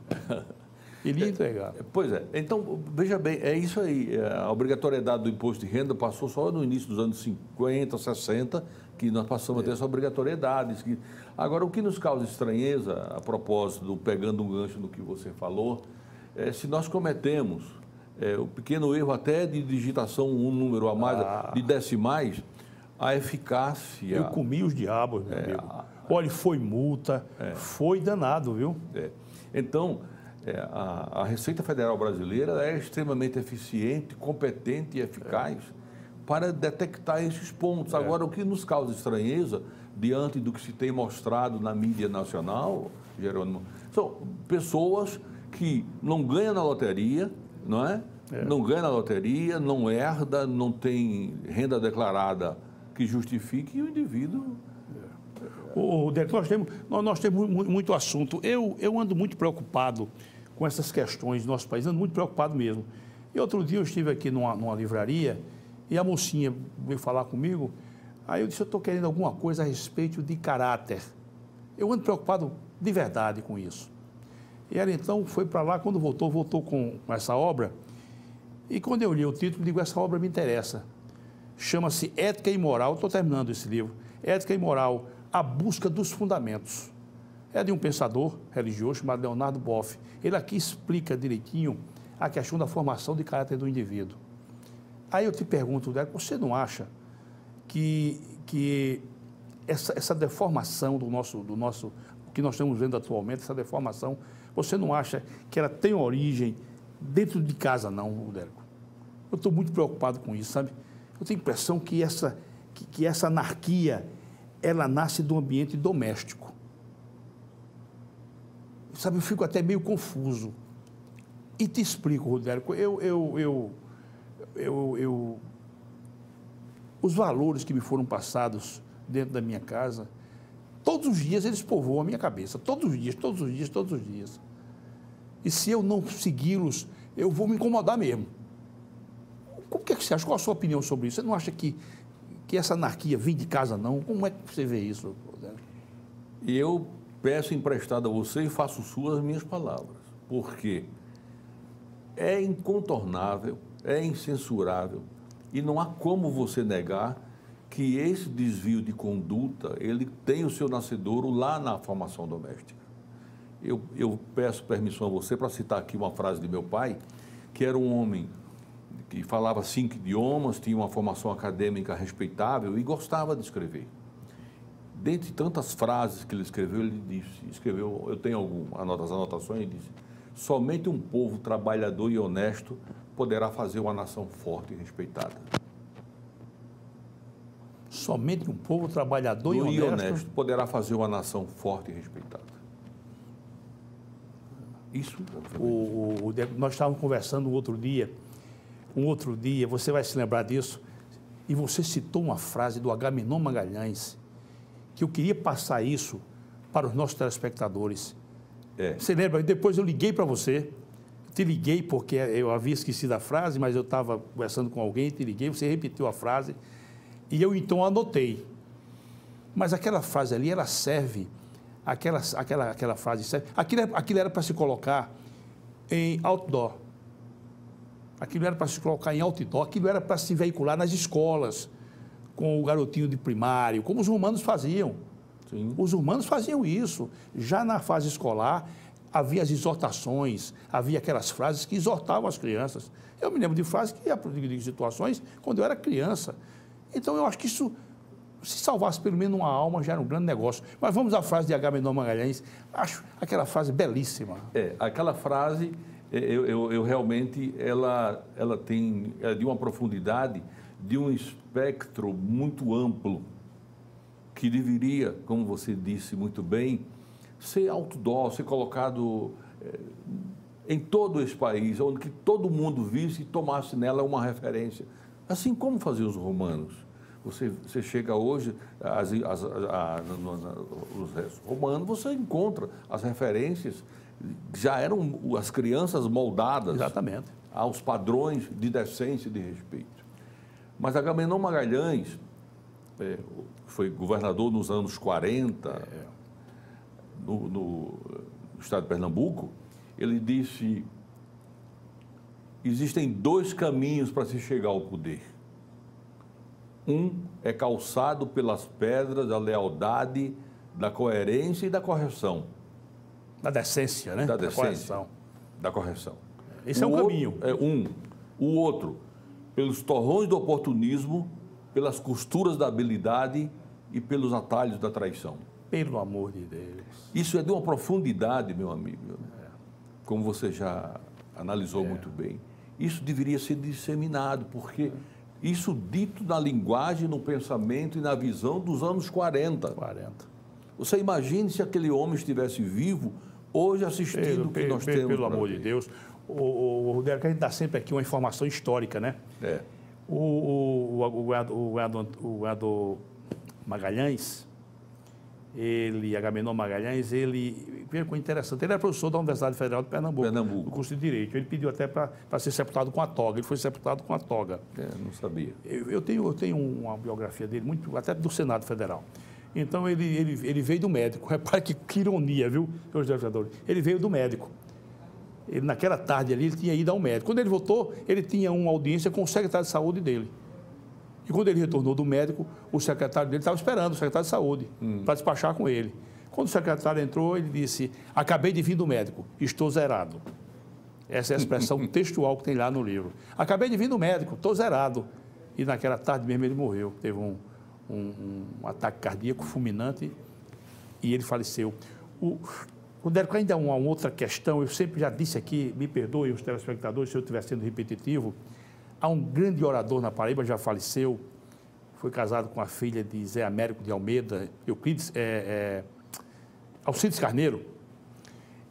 Ele ia entregar. Pois é. Então, veja bem, é isso aí. A obrigatoriedade do imposto de renda passou só no início dos anos 50, 60, que nós passamos a ter essa obrigatoriedade. Agora, o que nos causa estranheza, a propósito, pegando um gancho no que você falou, é se nós cometemos o pequeno erro até de digitação, um número a mais, de decimais, a eficácia... Eu comi os diabos, meu amigo. Olha, foi multa, foi danado, viu? Então, a Receita Federal Brasileira é extremamente eficiente, competente e eficaz para detectar esses pontos. Agora, o que nos causa estranheza, diante do que se tem mostrado na mídia nacional, Jerônimo, são pessoas que não ganham na loteria, não é? Não ganha na loteria, não herda, não tem renda declarada que justifique, e o indivíduo... Dérico, nós temos muito assunto. Eu ando muito preocupado com essas questões do nosso país, ando muito preocupado mesmo. E outro dia eu estive aqui numa livraria e a mocinha veio falar comigo, aí eu disse: eu estou querendo alguma coisa a respeito de caráter. Eu ando preocupado de verdade com isso. E ela então foi para lá, quando voltou com essa obra, e quando eu li o título, digo: essa obra me interessa. Chama-se Ética e Moral, estou terminando esse livro, Ética e Moral, a busca dos fundamentos. É de um pensador religioso chamado Leonardo Boff. Ele aqui explica direitinho a questão da formação de caráter do indivíduo. Aí eu te pergunto, Dérico, você não acha que essa deformação do nosso, o que nós estamos vendo atualmente, essa deformação, você não acha que ela tem origem dentro de casa, não, Dérico? Eu estou muito preocupado com isso, sabe? Eu tenho a impressão que essa anarquia, ela nasce do ambiente doméstico. Sabe, eu fico até meio confuso. E te explico, Rodérico, os valores que me foram passados dentro da minha casa, todos os dias eles povoam a minha cabeça, todos os dias. E se eu não segui-los, eu vou me incomodar mesmo. O que é que você acha? Qual a sua opinião sobre isso? Você não acha que essa anarquia vem de casa, não? Como é que você vê isso, Rodérico? Eu peço emprestado a você e faço suas minhas palavras, porque é incontornável, é incensurável e não há como você negar que esse desvio de conduta, ele tem o seu nascedouro lá na formação doméstica. Eu peço permissão a você para citar aqui uma frase de meu pai, que era um homem que falava 5 idiomas, tinha uma formação acadêmica respeitável e gostava de escrever. Dentre tantas frases que ele escreveu, eu tenho algumas anotações, ele disse: somente um povo trabalhador e honesto poderá fazer uma nação forte e respeitada. Somente um povo trabalhador e honesto poderá fazer uma nação forte e respeitada. Isso. Nós estávamos conversando um outro dia, você vai se lembrar disso, e você citou uma frase do Agamenon Magalhães, que eu queria passar isso para os nossos telespectadores. Você lembra? Depois eu liguei para você, te liguei porque eu havia esquecido a frase, mas eu estava conversando com alguém, te liguei, você repetiu a frase, e eu então anotei. Mas aquela frase ali, ela serve, aquela frase serve, aquilo era para se colocar em outdoor. Aquilo era para se colocar em outdoor, aquilo era para se veicular nas escolas, com o garotinho de primário, como os romanos faziam. Sim. Os romanos faziam isso. Já na fase escolar, havia as exortações, havia aquelas frases que exortavam as crianças. Eu me lembro de frases de situações quando eu era criança. Então, eu acho que isso, se salvasse pelo menos uma alma, já era um grande negócio. Mas vamos à frase de Agamenon Magalhães. Acho aquela frase belíssima. Aquela frase, eu realmente, ela tem de uma profundidade, de um espectro muito amplo, que deveria, como você disse muito bem, ser outdoor, ser colocado em todo esse país, onde que todo mundo visse e tomasse nela uma referência. Assim como faziam os romanos. Você chega hoje, os romanos, você encontra as referências, já eram as crianças moldadas. Exatamente. Aos padrões de decência e de respeito. Mas Agamenon Magalhães foi governador nos anos 40, no estado de Pernambuco. Ele disse: existem 2 caminhos para se chegar ao poder. Um é calçado pelas pedras da lealdade, da coerência e da correção. Da decência, né? Da decência. Correção. Da correção. Esse é um caminho. O outro, pelos torrões do oportunismo, pelas costuras da habilidade e pelos atalhos da traição. Pelo amor de Deus. Isso é de uma profundidade, meu amigo, como você já analisou muito bem. Isso deveria ser disseminado, porque isso dito na linguagem, no pensamento e na visão dos anos 40. Você imagine se aquele homem estivesse vivo, hoje assistindo o que nós temos. Pelo amor de Deus. Rodrigo, que a gente dá sempre aqui uma informação histórica, né? O Agamenon Magalhães, Agamenon Magalhães, veja coisa interessante, ele era professor da Universidade Federal de Pernambuco, no curso de Direito. Ele pediu até para ser sepultado com a toga, ele foi sepultado com a toga. Não sabia. Eu tenho uma biografia dele, até do Senado Federal. Então, ele veio do médico. Repare que ironia, viu, senhores vereadores? Ele veio do médico. Ele, naquela tarde ali, ele tinha ido ao médico. Quando ele voltou, ele tinha uma audiência com o secretário de saúde dele. E quando ele retornou do médico, o secretário dele estava esperando, o secretário de saúde, para despachar com ele. Quando o secretário entrou, ele disse: acabei de vir do médico, estou zerado. Essa é a expressão textual que tem lá no livro. Acabei de vir do médico, estou zerado. E naquela tarde mesmo ele morreu. Teve um ataque cardíaco fulminante e ele faleceu. Rodrigo, ainda uma outra questão, eu sempre já disse aqui, me perdoem os telespectadores se eu estiver sendo repetitivo, há um grande orador na Paraíba, já faleceu, foi casado com a filha de Zé Américo de Almeida, Alcides Carneiro.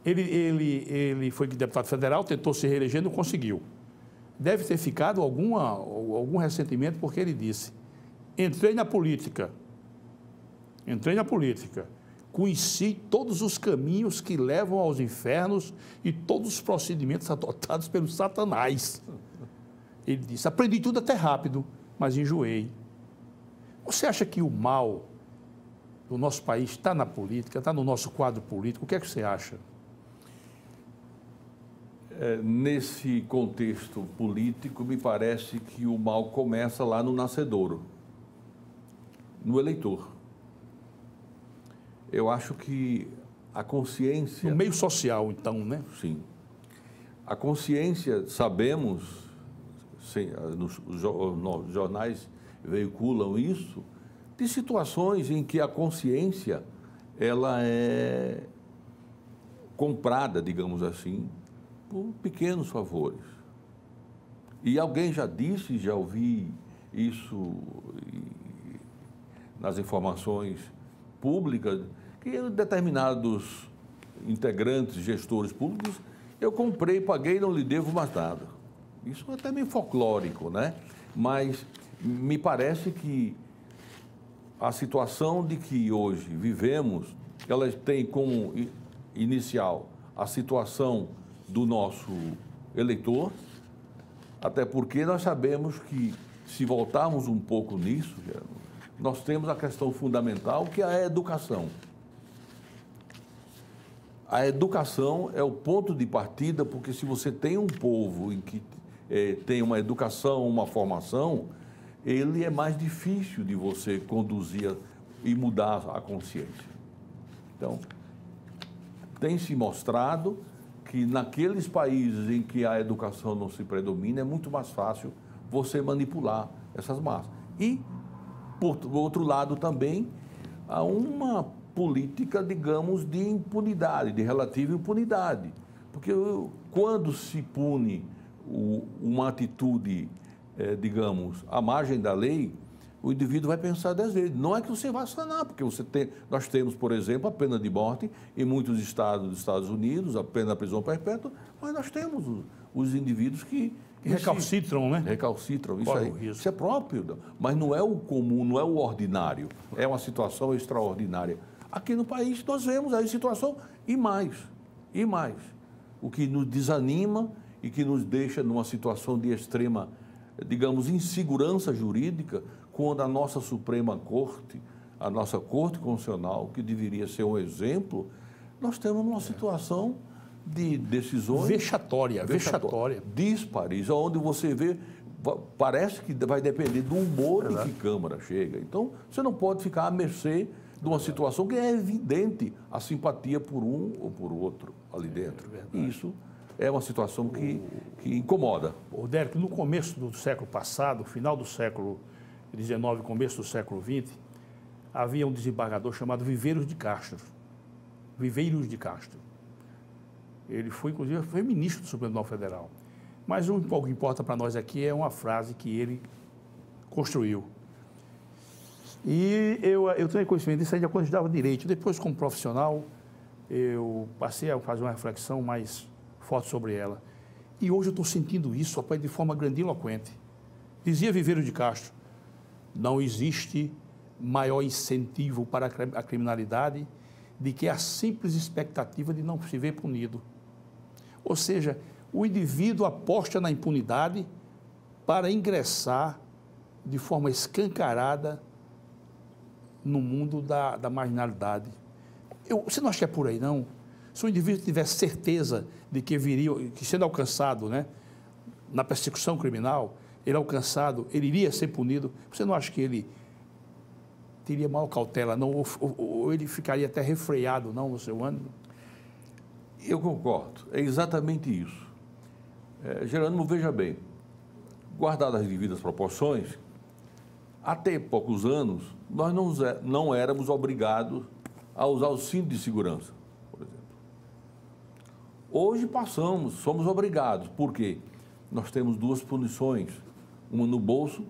Ele foi deputado federal, tentou se reeleger, não conseguiu. Deve ter ficado algum ressentimento, porque ele disse: entrei na política, conheci todos os caminhos que levam aos infernos e todos os procedimentos adotados pelo Satanás. Ele disse: aprendi tudo até rápido, mas enjoei. Você acha que o mal do nosso país está na política, está no nosso quadro político? O que é que você acha? Nesse contexto político, me parece que o mal começa lá no nascedouro, no eleitor. Eu acho que a consciência... No meio social, então, né? Sim. A consciência, sabemos, nos jornais veiculam isso, de situações em que a consciência ela é comprada, digamos assim, por pequenos favores. E alguém já disse, já ouvi isso nas informações públicas, que determinados integrantes, gestores públicos, eu comprei, paguei e não lhe devo mais nada. Isso é até meio folclórico, né? Mas me parece que a situação de que hoje vivemos, ela tem como inicial a situação do nosso eleitor, até porque nós sabemos que, se voltarmos um pouco nisso, nós temos a questão fundamental, que é a educação. A educação é o ponto de partida, porque se você tem um povo em que tem uma educação, uma formação, ele é mais difícil de você conduzir e mudar a consciência. Então, tem se mostrado que naqueles países em que a educação não se predomina, é muito mais fácil você manipular essas massas. E, por outro lado, também há uma política, digamos, de impunidade, de relativa impunidade. Porque quando se pune uma atitude, digamos, à margem da lei, o indivíduo vai pensar 10 vezes. Não é que você vai sanar, porque nós temos, por exemplo, a pena de morte em muitos estados dos Estados Unidos, a pena da prisão perpétua, mas nós temos os indivíduos que recalcitram, né? Recalcitram, isso aí. Isso é próprio, mas não é o comum, não é o ordinário. É uma situação extraordinária. Aqui no país nós vemos aí situação e mais. O que nos desanima e que nos deixa numa situação de extrema, digamos, insegurança jurídica, quando a nossa Suprema Corte, a nossa Corte Constitucional, que deveria ser um exemplo, nós temos uma situação de decisões... Vexatória. Díspares, onde você vê, parece que vai depender do humor de que Câmara chega. Então, você não pode ficar à mercê de uma situação que é evidente a simpatia por um ou por outro ali dentro. E isso é uma situação que incomoda. O Dérico, no começo do século passado, final do século XIX, começo do século XX, havia um desembargador chamado Viveiros de Castro. Ele foi, inclusive, ministro do Supremo Tribunal Federal. Mas o que importa para nós aqui é uma frase que ele construiu. E eu tenho conhecimento disso ainda quando eu estudava direito. Depois, como profissional, eu passei a fazer uma reflexão mais forte sobre ela. E hoje eu estou sentindo isso, rapaz, de forma grandiloquente. Dizia Viveiros de Castro: não existe maior incentivo para a criminalidade de que a simples expectativa de não se ver punido. Ou seja, o indivíduo aposta na impunidade para ingressar de forma escancarada no mundo da marginalidade. Você não acha que é por aí, não? Se o indivíduo tivesse certeza de que sendo alcançado, né, na persecução criminal, ele iria ser punido, você não acha que ele teria maior cautela, não? Ou ele ficaria até refreado, não, no seu ânimo? Eu concordo, é exatamente isso. Jerônimo, veja bem, guardadas as devidas proporções, até poucos anos, nós não éramos obrigados a usar o cinto de segurança, por exemplo. Hoje somos obrigados, por quê? Nós temos duas punições, uma no bolso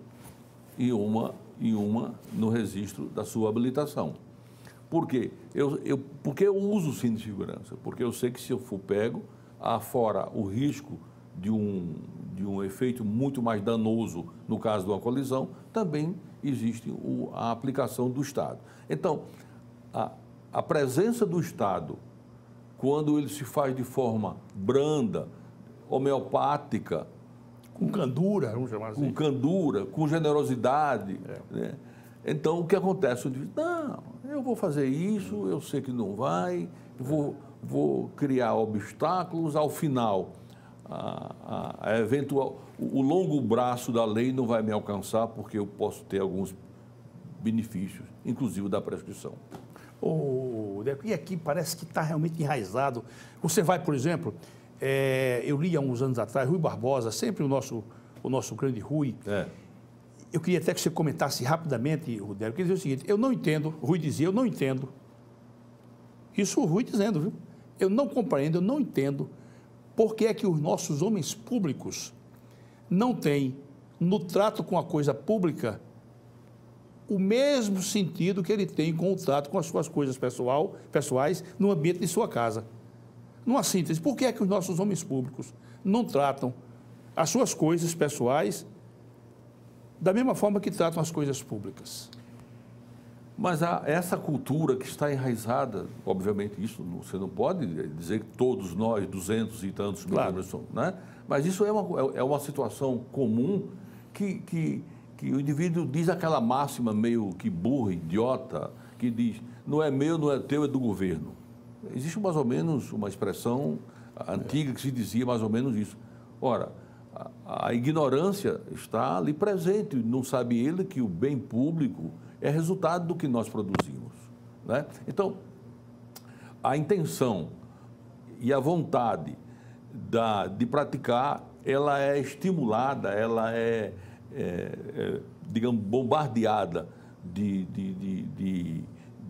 e uma no registro da sua habilitação. Por quê? Porque eu uso o cinto de segurança, porque eu sei que se eu for pego, afora o risco de um efeito muito mais danoso no caso de uma colisão, também existe a aplicação do Estado. Então, a presença do Estado, quando ele se faz de forma branda, homeopática, com candura, vamos chamar assim. Com candura, com generosidade. Né? Então, o que acontece? Não, eu vou fazer isso, eu sei que não vai, vou criar obstáculos, ao final, o longo braço da lei não vai me alcançar, porque eu posso ter alguns benefícios, inclusive da prescrição. E aqui parece que está realmente enraizado. Você vai, por exemplo, eu li há uns anos atrás, Rui Barbosa, sempre o nosso o nosso grande Rui. É. Eu queria até que você comentasse rapidamente, Rudério. Eu queria dizer o seguinte, eu não entendo, o Rui dizia, eu não entendo. Isso o Rui dizendo, viu? Eu não compreendo, eu não entendo por que é que os nossos homens públicos não têm, no trato com a coisa pública, o mesmo sentido que ele tem com o trato com as suas coisas pessoais no ambiente de sua casa. Numa síntese, por que é que os nossos homens públicos não tratam as suas coisas pessoais da mesma forma que tratam as coisas públicas? Mas essa cultura que está enraizada, obviamente isso você não pode dizer que todos nós, 200 e tantos mil pessoas, né? Mas isso é uma situação comum que o indivíduo diz aquela máxima meio que burra, idiota, que diz, não é meu, não é teu, é do governo. Existe mais ou menos uma expressão antiga que se dizia mais ou menos isso. Ora, a ignorância está ali presente, não sabe ele que o bem público é resultado do que nós produzimos, né? Então, a intenção e a vontade de praticar, ela é estimulada, ela digamos, bombardeada de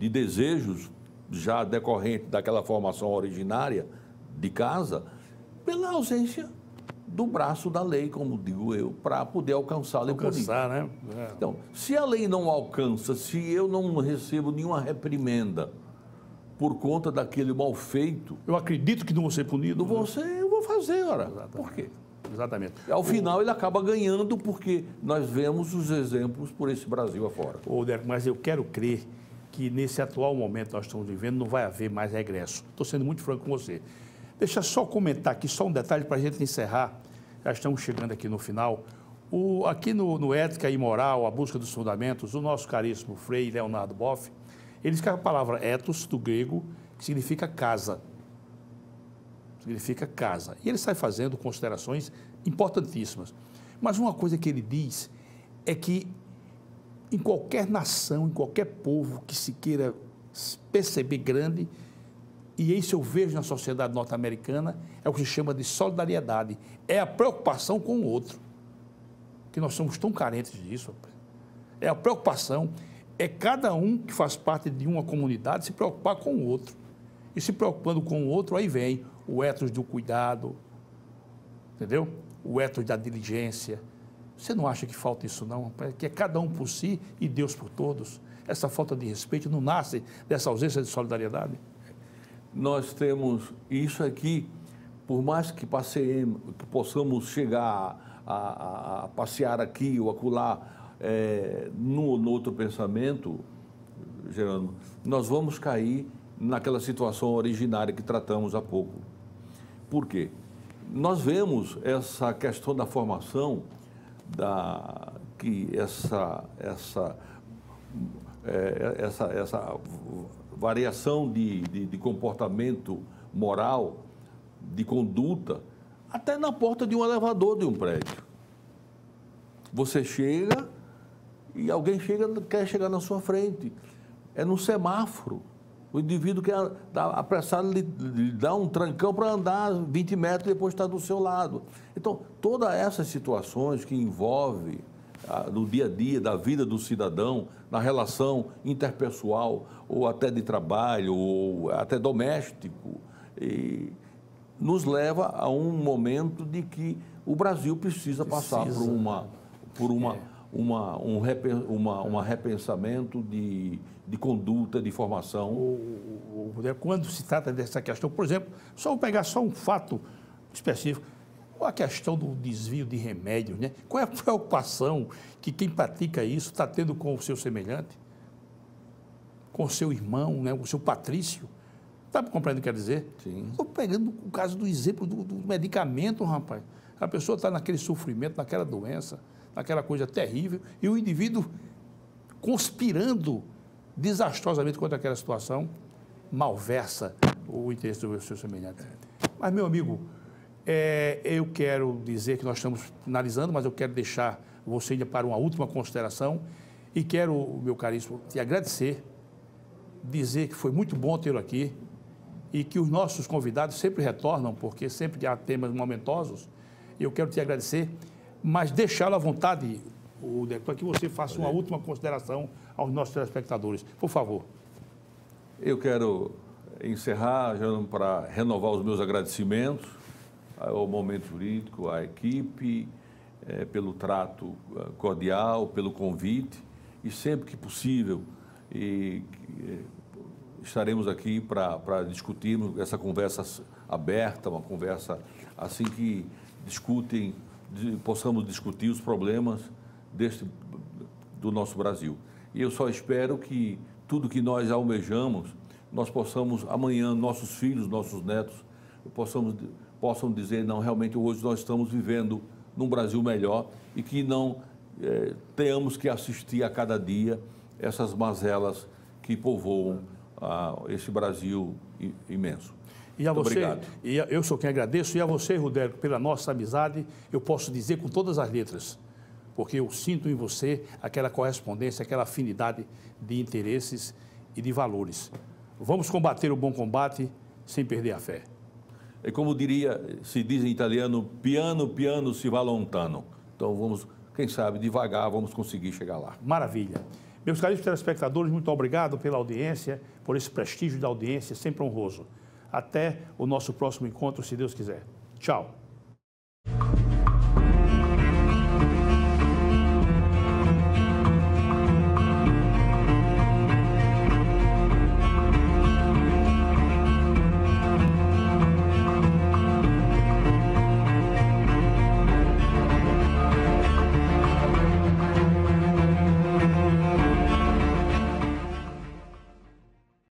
desejos já decorrentes daquela formação originária de casa, pela ausência do braço da lei, como digo eu, para poder alcançar a lei política. Né? Então, se a lei não alcança, se eu não recebo nenhuma reprimenda por conta daquele mal feito... Eu acredito que não vou ser punido. Eu vou fazer, ora. Por quê? Exatamente. Ao final, ele acaba ganhando porque nós vemos os exemplos por esse Brasil afora. Derek, mas eu quero crer que nesse atual momento que nós estamos vivendo não vai haver mais regresso. Estou sendo muito franco com você. Deixa só comentar aqui, só um detalhe para a gente encerrar. Já estamos chegando aqui no final. Aqui no Ética e Moral, a busca dos fundamentos, o nosso caríssimo Frei Leonardo Boff, ele diz que a palavra ethos, do grego, que significa casa. Significa casa. E ele sai fazendo considerações importantíssimas. Mas uma coisa que ele diz é que em qualquer nação, em qualquer povo que se queira perceber grande, e isso eu vejo na sociedade norte-americana, é o que se chama de solidariedade. É a preocupação com o outro. Que nós somos tão carentes disso. É a preocupação, é cada um que faz parte de uma comunidade se preocupar com o outro. E se preocupando com o outro, aí vem o ethos do cuidado, entendeu? O ethos da diligência. Você não acha que falta isso, não? Que é cada um por si e Deus por todos. Essa falta de respeito não nasce dessa ausência de solidariedade? Nós temos isso aqui, por mais que possamos chegar a passear aqui ou acolá no outro pensamento, Gerando, nós vamos cair naquela situação originária que tratamos há pouco. Por quê? Nós vemos essa questão da formação, que essa variação de comportamento moral, de conduta, até na porta de um elevador de um prédio. Você chega e alguém quer chegar na sua frente. É no semáforo. O indivíduo quer apressado, lhe dá um trancão para andar 20 metros e depois está do seu lado. Então, todas essas situações que envolvem no dia a dia da vida do cidadão, na relação interpessoal, ou até de trabalho, ou até doméstico, nos leva a um momento de que o Brasil precisa passar por um repensamento de conduta, de formação. Quando se trata dessa questão, por exemplo, só vou pegar só um fato específico, a questão do desvio de remédios, né? Qual é a preocupação que quem pratica isso está tendo com o seu semelhante, com o seu irmão, né? O seu patrício? Está compreendendo o que quer dizer? Sim. Estou pegando o caso do exemplo do medicamento, rapaz. A pessoa está naquele sofrimento, naquela doença, naquela coisa terrível, e o indivíduo conspirando desastrosamente contra aquela situação, malversa o interesse do seu semelhante. Mas, meu amigo, eu quero dizer que nós estamos finalizando, mas eu quero deixar você ainda para uma última consideração e quero, meu caríssimo, te agradecer, dizer que foi muito bom tê-lo aqui e que os nossos convidados sempre retornam, porque sempre há temas momentosos, e eu quero te agradecer, mas deixá-lo à vontade, para que você faça uma última consideração aos nossos telespectadores. Por favor. Eu quero encerrar para renovar os meus agradecimentos ao Momento Jurídico, à equipe, pelo trato cordial, pelo convite, e sempre que possível estaremos aqui para discutirmos essa conversa aberta, uma conversa assim que possamos discutir os problemas do nosso Brasil. E eu só espero que tudo que nós almejamos, nós possamos amanhã, nossos filhos, nossos netos, possam dizer, não, realmente hoje nós estamos vivendo num Brasil melhor e que não tenhamos que assistir a cada dia essas mazelas que povoam esse Brasil imenso. E a Muito você, obrigado. E eu sou quem agradeço, e a você, Rodérico, pela nossa amizade, eu posso dizer com todas as letras, porque eu sinto em você aquela correspondência, aquela afinidade de interesses e de valores. Vamos combater o bom combate sem perder a fé. É como se diz em italiano, piano, piano si va lontano. Então vamos, quem sabe, devagar, vamos conseguir chegar lá. Maravilha. Meus caros telespectadores, muito obrigado pela audiência, por esse prestígio da audiência, sempre honroso. Até o nosso próximo encontro, se Deus quiser. Tchau.